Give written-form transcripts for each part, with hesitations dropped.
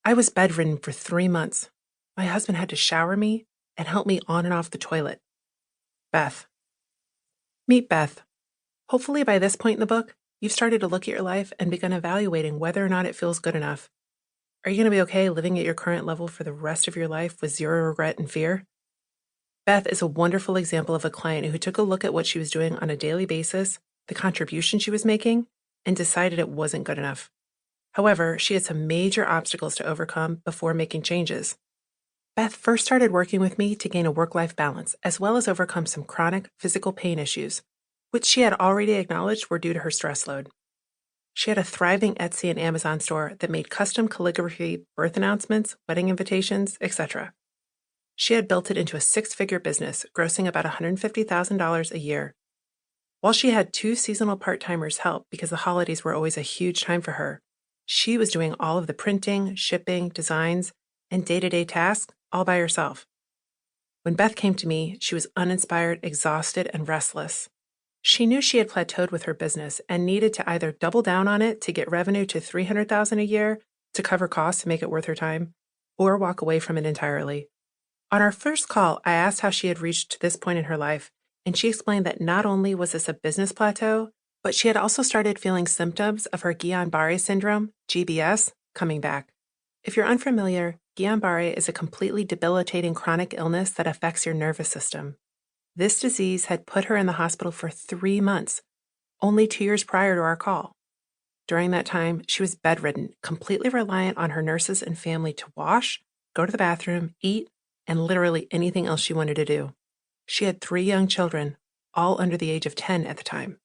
I was bedridden for 3 months. My husband had to shower me and help me on and off the toilet. Beth. Meet Beth. Hopefully by this point in the book, you've started to look at your life and begun evaluating whether or not it feels good enough. Are you going to be okay living at your current level for the rest of your life with zero regret and fear? Beth is a wonderful example of a client who took a look at what she was doing on a daily basis, the contribution she was making, and decided it wasn't good enough. However, she had some major obstacles to overcome before making changes. Beth first started working with me to gain a work-life balance, as well as overcome some chronic physical pain issues, which she had already acknowledged were due to her stress load. She had a thriving Etsy and Amazon store that made custom calligraphy, birth announcements, wedding invitations, etc. She had built it into a six-figure business, grossing about $150,000 a year. While she had 2 seasonal part-timers help because the holidays were always a huge time for her, she was doing all of the printing, shipping, designs, and day-to-day tasks all by herself. When Beth came to me, she was uninspired, exhausted, and restless. She knew she had plateaued with her business and needed to either double down on it to get revenue to $300,000 a year to cover costs to make it worth her time, or walk away from it entirely. On our first call, I asked how she had reached this point in her life, and she explained that not only was this a business plateau, but she had also started feeling symptoms of her Guillain-Barré syndrome, GBS, coming back. If you're unfamiliar, Guillain-Barré is a completely debilitating chronic illness that affects your nervous system. This disease had put her in the hospital for 3 months, only 2 years prior to our call. During that time, she was bedridden, completely reliant on her nurses and family to wash, go to the bathroom, eat, and literally anything else she wanted to do. She had 3 young children, all under the age of 10 at the time.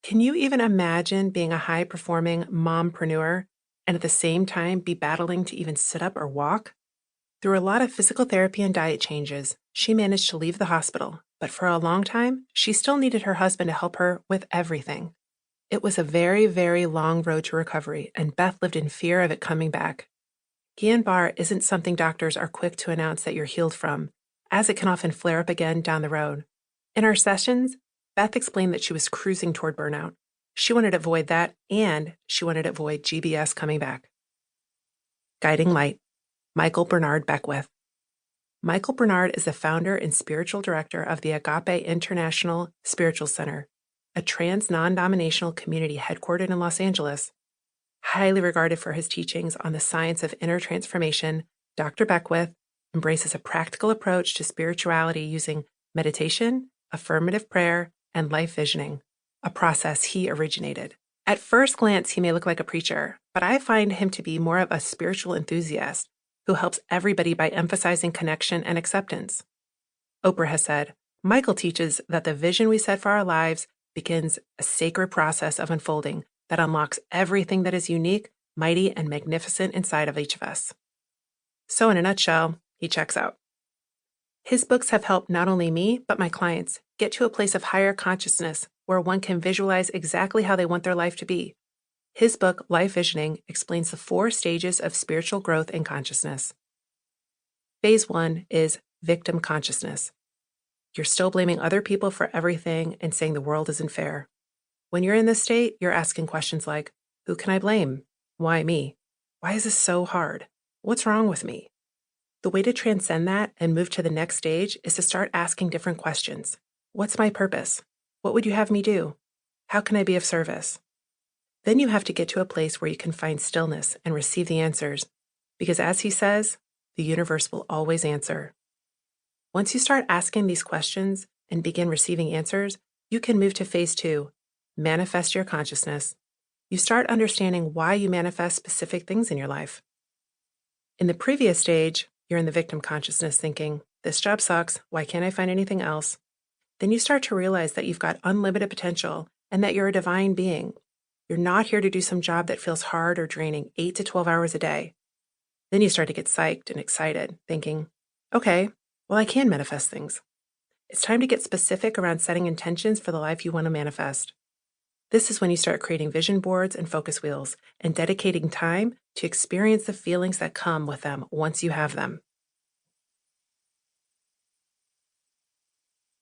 Can you even imagine being a high-performing mompreneur and at the same time be battling to even sit up or walk? Through a lot of physical therapy and diet changes, she managed to leave the hospital, but for a long time, she still needed her husband to help her with everything. It was a very, very long road to recovery, and Beth lived in fear of it coming back. Guillain-Barré isn't something doctors are quick to announce that you're healed from, as it can often flare up again down the road. In our sessions, Beth explained that she was cruising toward burnout. She wanted to avoid that, and she wanted to avoid GBS coming back. Guiding Light, Michael Bernard Beckwith. Michael Bernard is the founder and spiritual director of the Agape International Spiritual Center, a trans non-dominational community headquartered in Los Angeles. Highly regarded for his teachings on the science of inner transformation, Dr. Beckwith embraces a practical approach to spirituality using meditation, affirmative prayer, and life visioning, a process he originated. At first glance, he may look like a preacher, but I find him to be more of a spiritual enthusiast who helps everybody by emphasizing connection and acceptance. Oprah has said, Michael teaches that the vision we set for our lives begins a sacred process of unfolding that unlocks everything that is unique, mighty, and magnificent inside of each of us. So in a nutshell, he checks out. His books have helped not only me, but my clients get to a place of higher consciousness where one can visualize exactly how they want their life to be. His book, Life Visioning, explains the 4 stages of spiritual growth and consciousness. Phase 1 is victim consciousness. You're still blaming other people for everything and saying the world isn't fair. When you're in this state, you're asking questions like, who can I blame? Why me? Why is this so hard? What's wrong with me? The way to transcend that and move to the next stage is to start asking different questions. What's my purpose? What would you have me do? How can I be of service? Then you have to get to a place where you can find stillness and receive the answers, because as he says, the universe will always answer. Once you start asking these questions and begin receiving answers, you can move to phase 2, manifest your consciousness. You start understanding why you manifest specific things in your life. In the previous stage, you're in the victim consciousness thinking, this job sucks, why can't I find anything else? Then you start to realize that you've got unlimited potential and that you're a divine being. You're not here to do some job that feels hard or draining 8 to 12 hours a day. Then you start to get psyched and excited, thinking, okay, well, I can manifest things. It's time to get specific around setting intentions for the life you want to manifest. This is when you start creating vision boards and focus wheels and dedicating time to experience the feelings that come with them once you have them.